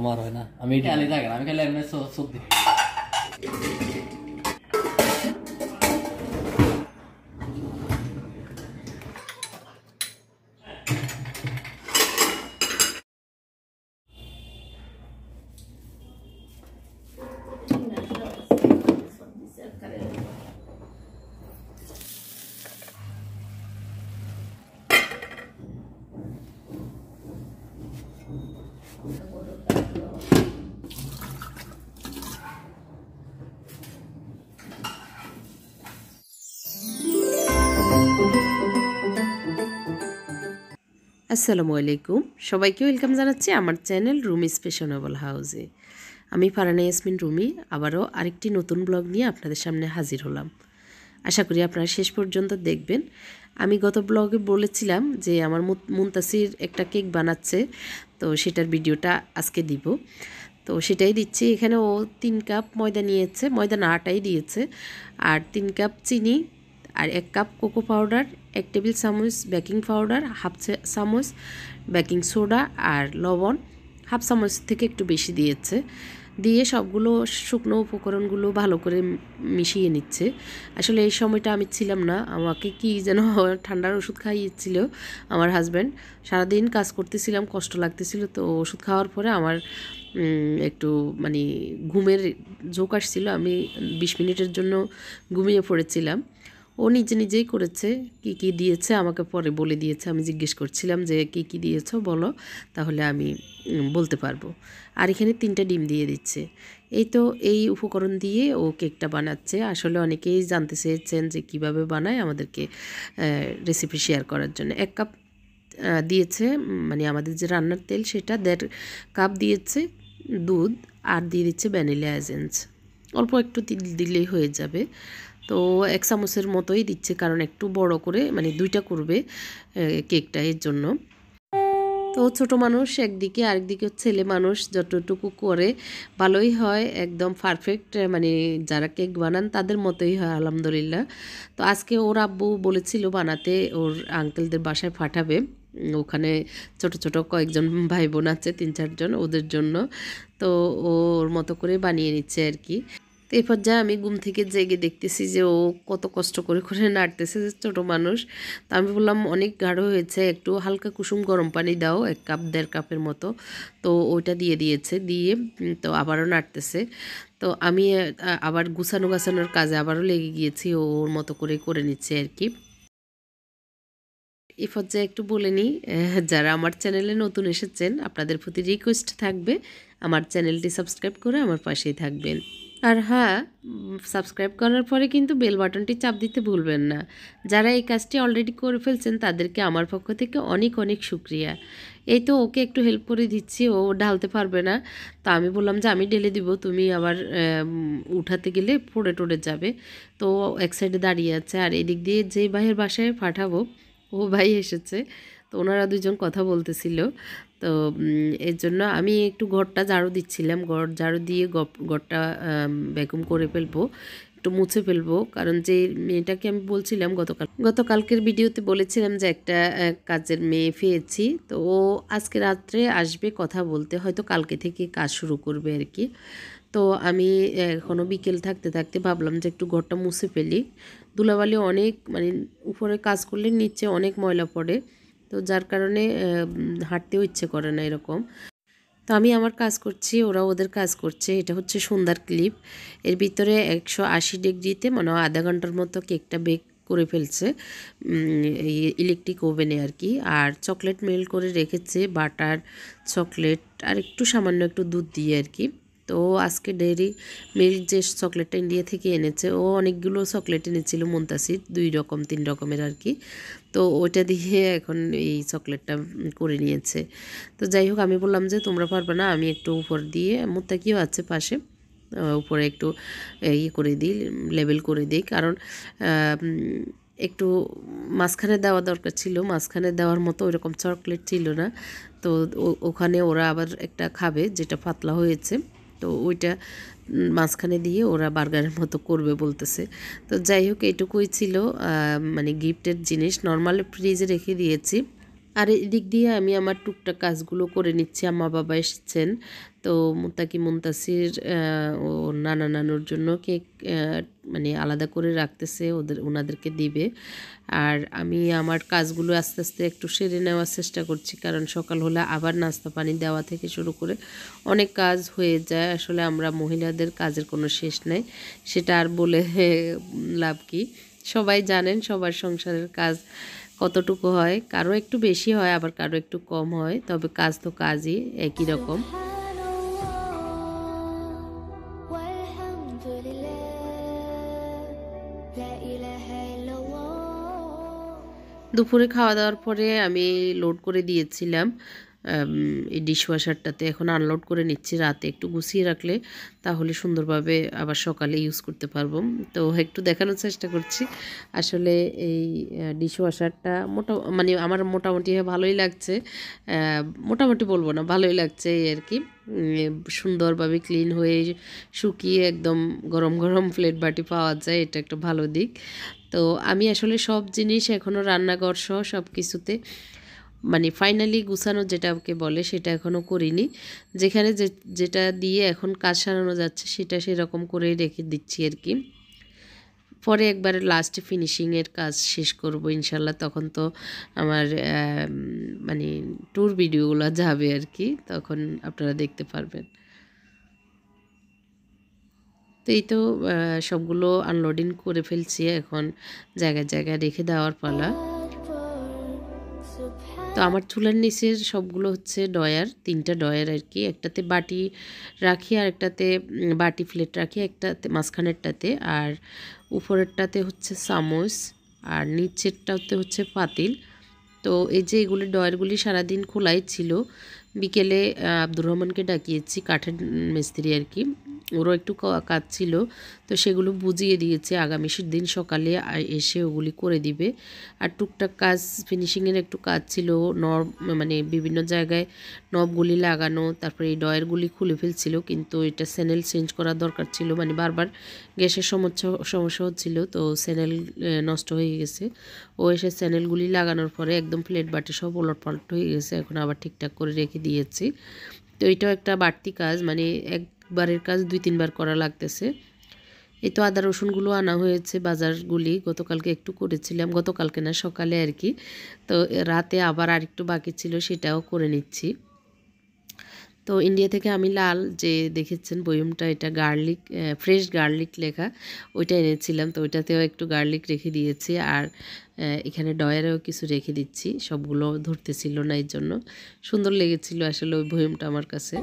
আমার হয় না, আমি খালি থাকে না, আমি খালি এমনি চোখ দিই। আসসালামু আলাইকুম, সবাইকে ওয়েলকাম জানাচ্ছি আমার চ্যানেল রুমিস ফ্যাশনেবল হাউসে। আমি ফারহানা ইয়াসমিন রুমি আবারও আরেকটি নতুন ব্লগ নিয়ে আপনাদের সামনে হাজির হলাম। আশা করি আপনারা শেষ পর্যন্ত দেখবেন। আমি গত ব্লগে বলেছিলাম যে আমার মুনতাসির একটা কেক বানাচ্ছে, তো সেটার ভিডিওটা আজকে দিব। তো সেটাই দিচ্ছি। এখানে ও 3 কাপ ময়দা নিয়েছে, ময়দা না আটাই দিয়েছে, আর 3 কাপ চিনি, আর 1 কাপ কোকো পাউডার, 1 টেবিল চামচ বেকিং পাউডার, হাফ চামচ বেকিং সোডা, আর লবণ হাফ চামচ থেকে একটু বেশি দিয়েছে। দিয়ে সবগুলো শুকনো উপকরণগুলো ভালো করে মিশিয়ে নিচ্ছে। আসলে এই সময়টা আমি ছিলাম না, আমাকে কি যেন ঠান্ডার ওষুধ খাইয়েছিল আমার হাজব্যান্ড। সারাদিন কাজ করতেছিলাম, কষ্ট লাগতেছিল, তো ওষুধ খাওয়ার পরে আমার একটু মানে ঘুমের ঝোঁক আসছিল। আমি 20 মিনিটের জন্য ঘুমিয়ে পড়েছিলাম। ও নিজে নিজেই করেছে, কি কি দিয়েছে আমাকে পরে বলে দিয়েছে। আমি জিজ্ঞেস করছিলাম যে কি কি দিয়েছো বলো, তাহলে আমি বলতে পারবো। আর এখানে 3টা ডিম দিয়ে দিচ্ছে। এই তো এই উপকরণ দিয়ে ও কেকটা বানাচ্ছে। আসলে অনেকেই জানতে চেয়েছেন যে কিভাবে বানায়, আমাদেরকে রেসিপি শেয়ার করার জন্য। 1 কাপ দিয়েছে, মানে আমাদের যে রান্নার তেল সেটা 1.5 কাপ দিয়েছে দুধ, আর দিয়ে দিচ্ছে ভ্যানিলা এসেন্স। অল্প একটু দিলেই হয়ে যাবে। তো 1 চামচের মতোই দিচ্ছে, কারণ একটু বড় করে মানে 2টা করবে কেকটা, এর জন্য। তো ছোট মানুষ একদিকে, আরেকদিকে ছেলে মানুষ, যতটুকু করে ভালোই হয়, একদম পারফেক্ট, মানে যারা কেক বানান তাদের মতোই হয় আলহামদুলিল্লাহ। তো আজকে ওর আব্বু বলেছিল বানাতে, ওর আঙ্কেলদের বাসায় পাঠাবে। ওখানে ছোট ছোট কয়েকজন ভাই বোন আছে, 3-4 জন, ওদের জন্য। তো ওর মতো করে বানিয়ে নিচ্ছে আর কি। তো এরপর যা আমি ঘুম থেকে জেগে দেখতেছি যে ও কত কষ্ট করে করে নাড়তেছে, ছোট মানুষ। তো আমি বললাম অনেক গাঢ় হয়েছে, একটু হালকা কুসুম গরম পানি দাও, 1 কাপ 1.5 কাপের মতো। তো ওইটা দিয়ে দিয়েছে, দিয়ে তো আবারও নাড়তেছে। তো আমি আবার গুছানোর কাজে আবারও লেগে গিয়েছি, ওর মতো করে নিচ্ছে আর কি। এই পর্যায়ে একটু বলে নিই, যারা আমার চ্যানেলে নতুন এসেছেন আপনাদের প্রতি রিকোয়েস্ট থাকবে আমার চ্যানেলটি সাবস্ক্রাইব করে আমার পাশেই থাকবেন। আর হ্যাঁ, সাবস্ক্রাইব করার পরে কিন্তু বেল বাটনটি চাপ দিতে ভুলবেন না। যারা এই কাজটি অলরেডি করে ফেলছেন তাদেরকে আমার পক্ষ থেকে অনেক অনেক শুক্রিয়া। এই তো ওকে একটু হেল্প করে দিচ্ছি, ও ঢালতে পারবে না। তো আমি বললাম যে আমি ঢেলে দিব, তুমি আবার উঠাতে গেলে পড়ে টড়ে যাবে। তো এক সাইডে দাঁড়িয়ে আছে, আর এদিক দিয়ে যে ভাইয়ের বাসায় পাঠাবো ও ভাই এসেছে। তো ওনারা দুজন কথা বলতেছিল। তো এর জন্য আমি একটু ঘরটা ঝাড়ু দিচ্ছিলাম, ঘর ঝাড়ু দিয়ে ঘরটা ভ্যাকুম করে ফেলবো, একটু মুছে ফেলবো। কারণ যে মেয়েটাকে আমি বলছিলাম গতকালকের ভিডিওতে বলেছিলাম যে একটা কাজের মেয়ে পেয়েছি, তো ও আজকে রাত্রে আসবে কথা বলতে, হয়তো কালকে থেকে কাজ শুরু করবে আর কি। তো আমি এখনও বিকেল থাকতে থাকতে ভাবলাম যে একটু ঘরটা মুছে ফেলি। ধুলাবালি অনেক, মানে উপরে কাজ করলে নিচে অনেক ময়লা পড়ে, তো যার কারণে হাঁটতেও ইচ্ছে করে না এরকম। তো আমি আমার কাজ করছি, ওরা ওদের কাজ করছে। এটা হচ্ছে সন্ধ্যার ক্লিপ। এর ভিতরে 180 ডিগ্রিতে মানে আধা ঘন্টার মতো কেকটা বেক করে ফেলছে এই ইলেকট্রিক ওভেনে আর কি। আর চকলেট মেল্ট করে রেখেছে, বাটার, চকলেট আর একটু সামান্য একটু দুধ দিয়ে আর কি। তো আজকে ডেইরি মিল্ক যে চকলেটটা ইন্ডিয়া থেকে এনেছে, ও অনেকগুলো চকলেট এনেছিল মুনতাসির, 2 রকম 3 রকমের আর কি। তো ওইটা দিয়ে এখন এই চকলেটটা করে নিয়েছে। তো যাই হোক, আমি বললাম যে তোমরা পারবে না, আমি একটু উপর দিয়ে, মুত্তাকিও আছে পাশে, উপরে একটু করে দিই, লেবেল করে দিই। কারণ একটু মাঝখানে দেওয়া দরকার ছিল, মাঝখানে দেওয়ার মতো ওইরকম চকলেট ছিল না। তো ওখানে ওরা আবার একটা খাবে যেটা পাতলা হয়েছে, তো ওইটা মাঝখানে দিয়ে ওরা বার্গারের মতো করবে বলতেছে। তো যাই হোক, এইটুকুই ছিল মানে গিফটের জিনিস। নর্মাল ফ্রিজে রেখে দিয়েছি, আর এদিক দিয়ে আমি আমার টুকটাক কাজগুলো করে নিচ্ছি। আম্মা বাবা এসেছেন, তো মুত্তাকি মুনতাসির ও নানা নানুর জন্য কেক মানে আলাদা করে রাখতেছে, ওনাদেরকে দিবে। আর আমি আমার কাজগুলো আস্তে আস্তে একটু সেরে নেওয়ার চেষ্টা করছি, কারণ সকাল হলে আবার নাস্তা পানি দেওয়া থেকে শুরু করে অনেক কাজ হয়ে যায়। আসলে আমরা মহিলাদের কাজের কোনো শেষ নেই, সেটা আর বলে লাভ কি। সবাই জানেন সবার সংসারের কাজ কতটুকু হয়, কারো একটু বেশি হয় আবার কারো একটু কম হয়, তবে কাজ তো কাজই একই রকম। দুপুরে খাওয়া দাওয়ার পরে আমি লোড করে দিয়েছিলাম এই ডিশওয়াশারটাতে, এখন আনলোড করে নিচ্ছি। রাতে একটু গুছিয়ে রাখলে তাহলে সুন্দরভাবে আবার সকালে ইউজ করতে পারবো। তো একটু দেখানোর চেষ্টা করছি। আসলে এই ডিশওয়াশারটা মানে আমার মোটামুটি ভালোই লাগছে, মোটামুটি বলবো না, ভালোই লাগছে এই আর কি। সুন্দরভাবে ক্লিন হয়ে শুকিয়ে একদম গরম গরম প্লেট বাটি পাওয়া যায়, এটা একটা ভালো দিক। তো আমি আসলে সব জিনিস এখনও রান্নাঘর সহ সব কিছুতে মানে ফাইনালি গুছানো যেটাকে বলে সেটা এখনও করিনি। যেখানে যেটা দিয়ে এখন কাজ সারানো যাচ্ছে সেটা সেরকম করেই রেখে দিচ্ছি আর কি। পরে একবারে লাস্টে ফিনিশিংয়ের কাজ শেষ করব ইনশাল্লাহ, তখন তো আমার মানে ট্যুর ভিডিওগুলো যাবে আর কি, তখন আপনারা দেখতে পারবেন। তো এই তো সবগুলো আনলোডিং করে ফেলছি, এখন জায়গায় জায়গায় রেখে দেওয়ার পালা। তো আমার চুলার নিচের সবগুলো হচ্ছে ডয়ার, 3টা ডয়ার আর কি। একটাতে বাটি রাখি, আর একটাতে বাটি প্লেট রাখি, একটাতে মাঝখানেরটাতে, আর উপরেরটাতে হচ্ছে চামচ, আর নিচেরটাতে হচ্ছে পাতিল। তো এই যে এগুলি ডয়ারগুলি সারাদিন খোলাই ছিল। বিকেলে আব্দুর রহমানকে ডাকিয়েছি, কাঠের মিস্ত্রি আর কি, ওরও একটু কাজ ছিল, তো সেগুলো বুঝিয়ে দিয়েছে। আগামী দিন সকালে এসে ওগুলি করে দিবে। আর টুকটাক কাজ ফিনিশিংয়ের একটু কাজ ছিল, মানে বিভিন্ন জায়গায় নবগুলি লাগানো, তারপরে এই ডয়ারগুলি খুলে ফেলছিল, কিন্তু এটা স্যানেল চেঞ্জ করার দরকার ছিল, মানে বারবার গ্যাসের সমস্যা হচ্ছিল, তো স্যানেল নষ্ট হয়ে গেছে। ও এসে স্যানেলগুলি লাগানোর পরে একদম প্লেট বাটি সব ওলটপালট হয়ে গেছে, এখন আবার ঠিকঠাক করে রেখে দিয়েছি। তো এটাও একটা বাড়তি কাজ, মানে একবারের কাজ 2-3 বার করা লাগতেছে। এই তো আদা রসুনগুলো আনা হয়েছে, বাজারগুলি গতকালকে একটু করেছিলাম, গতকালকে না সকালে আর কি। তো রাতে আবার আরেকটু বাকি ছিল, সেটাও করে নিচ্ছি। তো ইন্ডিয়া থেকে আমি লাল যে দেখেছেন বয়মটা, এটা গার্লিক, ফ্রেশ গার্লিক লেখা, ওইটা এনেছিলাম। তো ওইটাতেও একটু গার্লিক রেখে দিয়েছি, আর এখানে ডয়ারেও কিছু রেখে দিচ্ছি, সবগুলো ধরতেছিল না, এই জন্য সুন্দর লেগেছিল আসলে ওই বয়মটা আমার কাছে।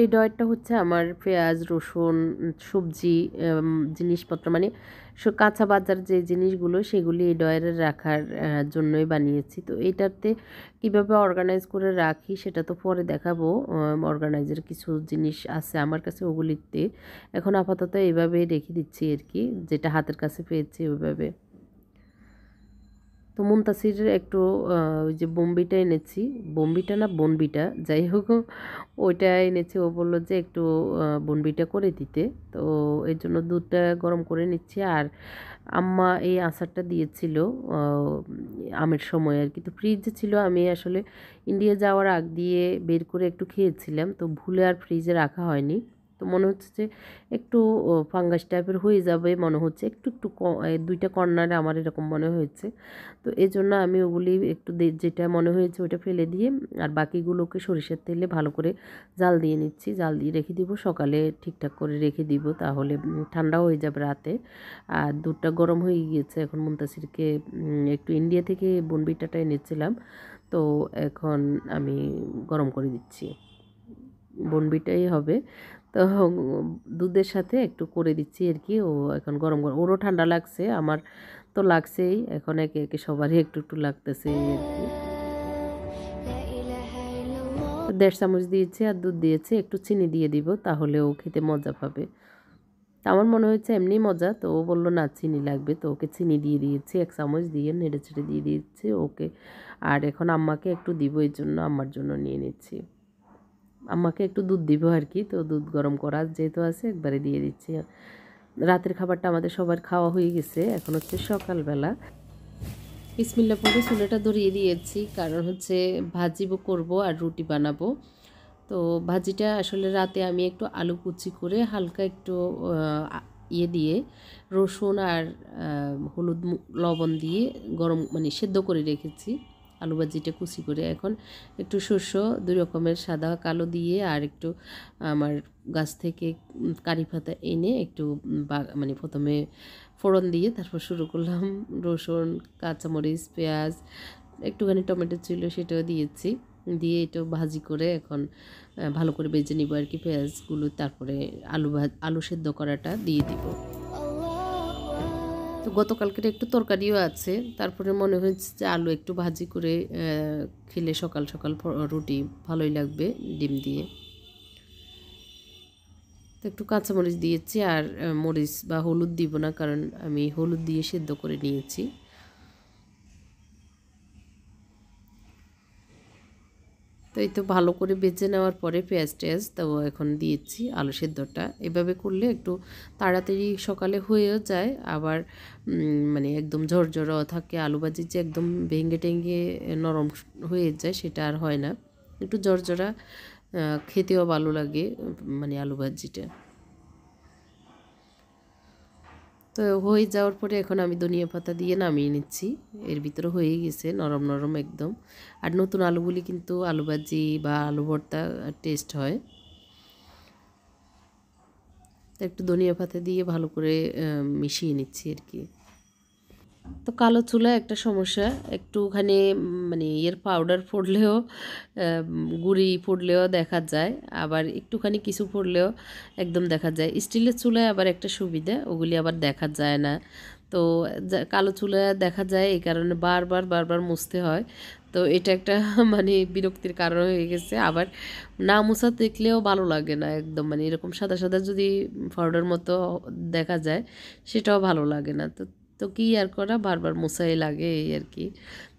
এই ডয়ারটা হচ্ছে আমার পেঁয়াজ রসুন সবজি জিনিসপত্র, মানে কাঁচা বাজার যে জিনিসগুলো সেগুলি এই ডয়ারে রাখার জন্যই বানিয়েছি। তো এইটাতে কিভাবে অর্গানাইজ করে রাখি সেটা তো পরে দেখাবো। অর্গানাইজের কিছু জিনিস আছে আমার কাছে, ওগুলিতে এখন আপাতত এইভাবে রেখে দিচ্ছি আর কি, যেটা হাতের কাছে পেয়েছি ওইভাবে। তো মুনতাসির একটু ওই যে বোম্বিটা এনেছি, বোম্বিটা না বনবিটা যাই হোক, ওইটা এনেছি। ও বললো যে একটু বনবিটা করে দিতে, তো এর জন্য দুধটা গরম করে নিচ্ছি। আর আম্মা এই আচারটা দিয়েছিল আমের সময় আর কি, তো ফ্রিজে ছিল, আমি আসলে ইন্ডিয়া যাওয়ার আগ দিয়ে বের করে একটু খেয়েছিলাম, তো ভুলে আর ফ্রিজে রাখা হয়নি। তো মনে হচ্ছে যে একটু ফাঙ্গাস টাইপের হয়ে যাবে মনে হচ্ছে, একটু একটু 2টা কর্নারে আমার এরকম মনে হয়েছে। তো এই জন্য আমি ওগুলি একটু যেটা মনে হয়েছে ওইটা ফেলে দিয়ে, আর বাকিগুলোকে সরিষার তেলে ভালো করে জাল দিয়ে নিচ্ছি, জাল দিয়ে রেখে দিব, সকালে ঠিকঠাক করে রেখে দিব, তাহলে ঠান্ডা হয়ে যাবে রাতে। আর দুধটা গরম হয়ে গিয়েছে, এখন মুনতাসিরকে একটু ইন্ডিয়া থেকে বনবিটাটা এনেছিলাম, তো এখন আমি গরম করে দিচ্ছি, বনবিটাই হবে। তো দুধের সাথে একটু করে দিচ্ছি আর কি, ও এখন গরম গরম, ওরও ঠান্ডা লাগছে, আমার তো লাগছেই, এখন একে একে সবারই একটু একটু লাগতেছে আর কি। 1.5 চামচ দিয়েছি, আর দুধ দিয়েছি, একটু চিনি দিয়ে দিব, তাহলে ও খেতে মজা পাবে। তা আমার মনে হয়েছে এমনি মজা, তো ও বললো না চিনি লাগবে, তো ওকে চিনি দিয়ে দিয়েছি, 1 চামচ দিয়ে নেড়ে ছেড়ে দিয়ে দিয়েছি ওকে। আর এখন আম্মাকে একটু দিব, এই জন্য আম্মার জন্য নিয়ে নিচ্ছি, আম্মাকে একটু দুধ দিব আর কি। তো দুধ গরম করা যেহেতু আছে একবারে দিয়ে দিচ্ছি। রাতের খাবারটা আমাদের সবার খাওয়া হয়ে গেছে, এখন হচ্ছে সকালবেলা। বিসমিল্লাহ পরে চুলাটা ধরিয়ে দিয়েছি, কারণ হচ্ছে ভাজিও করব আর রুটি বানাবো। তো ভাজিটা আসলে রাতে আমি একটু আলু কুচি করে হালকা একটু দিয়ে রসুন আর হলুদ লবণ দিয়ে গরম মানে সেদ্ধ করে রেখেছি আলু ভাজিটা কুচি করে। এখন একটু শস্য 2 রকমের সাদা কালো দিয়ে আর একটু আমার গাছ থেকে কারি পাতা এনে একটু মানে প্রথমে ফোড়ন দিয়ে তারপর শুরু করলাম। রসুন, কাঁচামরিচ, পেঁয়াজ, একটুখানি টমেটো ছিল সেটাও দিয়েছি, দিয়ে একটু ভাজি করে এখন ভালো করে ভেজে নিব আর কি পেঁয়াজগুলো। তারপরে আলু সেদ্ধ করাটা দিয়ে দিব। তো গতকালকের একটু তরকারিও আছে, তারপরে মনে হয়েছে যে আলু একটু ভাজি করে খেলে সকাল সকাল রুটি ভালোই লাগবে ডিম দিয়ে। তো একটু কাঁচামরিচ দিয়েছি আর মরিচ বা হলুদ দিব না, কারণ আমি হলুদ দিয়ে সেদ্ধ করে নিয়েছি। তো এই তো ভালো করে বেজে নেওয়ার পরে পেঁয়াজ টেয়াজ তো এখন দিয়েছি আলু সেদ্ধটা। এভাবে করলে একটু তাড়াতাড়ি সকালে হয়েও যায়, আবার মানে একদম ঝরঝরাও থাকে। আলু ভাজি যে একদম ভেঙে টেঙ্গে নরম হয়ে যায় সেটা আর হয় না, একটু ঝরঝরা খেতেও ভালো লাগে মানে আলু ভাজিটা। তো হয়ে যাওয়ার পরে এখন আমি ধনিয়া পাতা দিয়ে নামিয়ে নিচ্ছি। এর ভিতরে হয়ে গেছে নরম নরম একদম। আর নতুন আলুগুলি কিন্তু আলু ভাজি বা আলু ভর্তা টেস্ট হয়। তো একটু ধনিয়া পাতা দিয়ে ভালো করে মিশিয়ে নিচ্ছি আর কি। তো কালো চুলা একটা সমস্যা, একটুখানি মানে পাউডার পড়লেও গুঁড়ি পড়লেও দেখা যায়, আবার একটুখানি কিছু পড়লেও একদম দেখা যায়। স্টিলের চুলায় আবার একটা সুবিধা, ওগুলি আবার দেখা যায় না। তো কালো চুলা দেখা যায়, এই কারণে বারবার বারবার মুছতে হয়। তো এটা একটা মানে বিরক্তির কারণ হয়ে গেছে। আবার না মুছা দেখলেও ভালো লাগে না, একদম মানে এরকম সাদা সাদা যদি পাউডার মতো দেখা যায় সেটাও ভালো লাগে না। তো তো কী আর করা, বারবার মোছাই লাগে এই আর কি।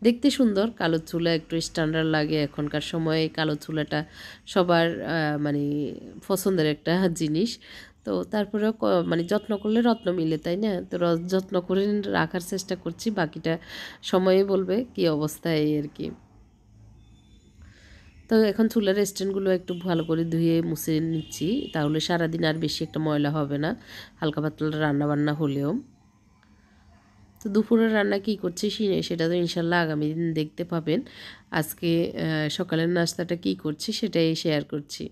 দেখতে সুন্দর কালো চুলা, একটু স্ট্যান্ডার্ড লাগে। এখনকার সময়ে কালো চুলাটা সবার মানে পছন্দের একটা জিনিস। তো তারপরেও মানে যত্ন করলে রত্ন মিলে, তাই না? তো যত্ন করে রাখার চেষ্টা করছি, বাকিটা সময়ে বলবে কী অবস্থা এই আর কি। তো এখন চুলার স্ট্যান্ডগুলো একটু ভালো করে ধুয়ে মুছে নিচ্ছি, তাহলে সারাদিন আর বেশি একটা ময়লা হবে না হালকা পাতলা রান্না বান্না হলেও। তো দুপুরের রান্না কী করছি সেটা তো ইনশাল্লাহ আগামী দিন দেখতে পাবেন। আজকে সকালের নাস্তাটা কী করছি সেটাই শেয়ার করছি।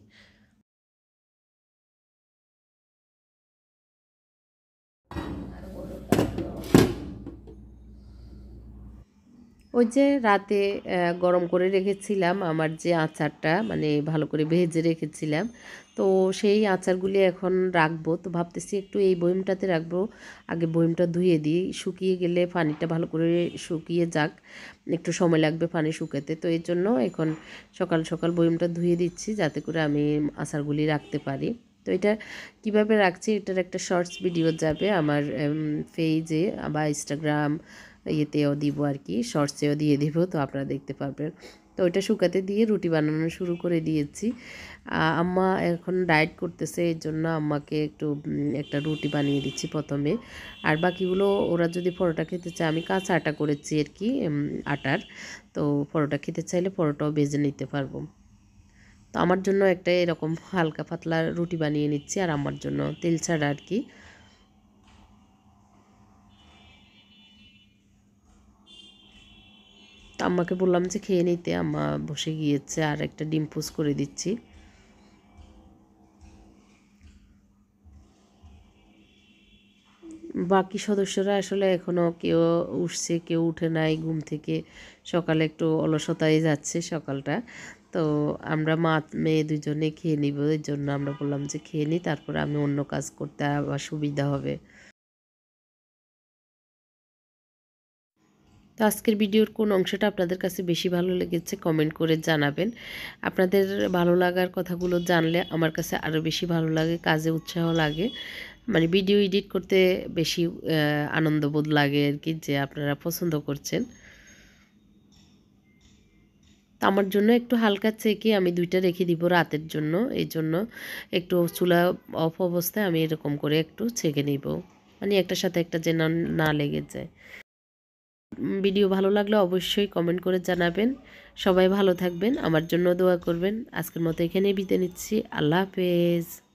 ওই যে রাতে গরম করে রেখেছিলাম আমার যে আচারটা, মানে ভালো করে ভেজে রেখেছিলাম, তো সেই আচারগুলি এখন রাখবো। তো ভাবতেছি একটু এই বয়মটাতে রাখবো, আগে বয়মটা ধুয়ে দিই, শুকিয়ে গেলে পানিটা ভালো করে শুকিয়ে যাক, একটু সময় লাগবে পানি শুকাতে। তো এই জন্য এখন সকাল সকাল বয়মটা ধুয়ে দিচ্ছি, যাতে করে আমি আচারগুলি রাখতে পারি। তো এটা কিভাবে রাখছি এটার একটা শর্টস ভিডিও যাবে আমার পেজে বা ইনস্টাগ্রাম ইয়েতেও দিব আর কি, শর্টসেও দিয়ে দিব, তো আপনারা দেখতে পারবেন। তো ওইটা শুকাতে দিয়ে রুটি বানানো শুরু করে দিয়েছি। আম্মা এখন ডায়েট করতেছে, এই জন্য আম্মাকে একটু একটা রুটি বানিয়ে দিচ্ছি প্রথমে। আর বাকিগুলো ওরা যদি পরোটা খেতে চায়, আমি কাঁচা আটা করেছি আর কি আটার, তো পরোটা খেতে চাইলে পরোটাও ভেজে নিতে পারবো। তো আমার জন্য একটা এরকম হালকা পাতলা রুটি বানিয়ে নিচ্ছি, আর আমার জন্য তেল ছাড়া আর কি। তো আম্মাকে বললাম যে খেয়ে নিতে, আম্মা বসে গিয়েছে, আর একটা ডিম পোচ করে দিচ্ছি। বাকি সদস্যরা আসলে এখনও কেউ উঠছে, কেউ উঠে নাই ঘুম থেকে, সকালে একটু অলসতায় যাচ্ছে সকালটা। তো আমরা মা মেয়ে দুজনে খেয়ে নিব, এর জন্য আমরা বললাম যে খেয়ে নিই, তারপরে আমি অন্য কাজ করতে আবার সুবিধা হবে। তো আজকের ভিডিওর কোন অংশটা আপনাদের কাছে বেশি ভালো লেগেছে কমেন্ট করে জানাবেন। আপনাদের ভালো লাগার কথাগুলো জানলে আমার কাছে আরও বেশি ভালো লাগে, কাজে উৎসাহ লাগে, মানে ভিডিও এডিট করতে বেশি আনন্দবোধ লাগে আর কি, যে আপনারা পছন্দ করছেন। তো আমার জন্য একটু হালকা চেকে আমি 2টা রেখে দিব রাতের জন্য, এই জন্য একটু চুলা অফ অবস্থায় আমি এরকম করে একটু ছেঁকে নিব, মানে একটার সাথে একটা যেন না লেগে যায়। ভিডিও ভালো লাগলে অবশ্যই কমেন্ট করে জানাবেন। সবাই ভালো থাকবেন, আমার জন্য দোয়া করবেন। আজকের মতো এখানেই বিদায় নিচ্ছি। আল্লাহ হাফেজ।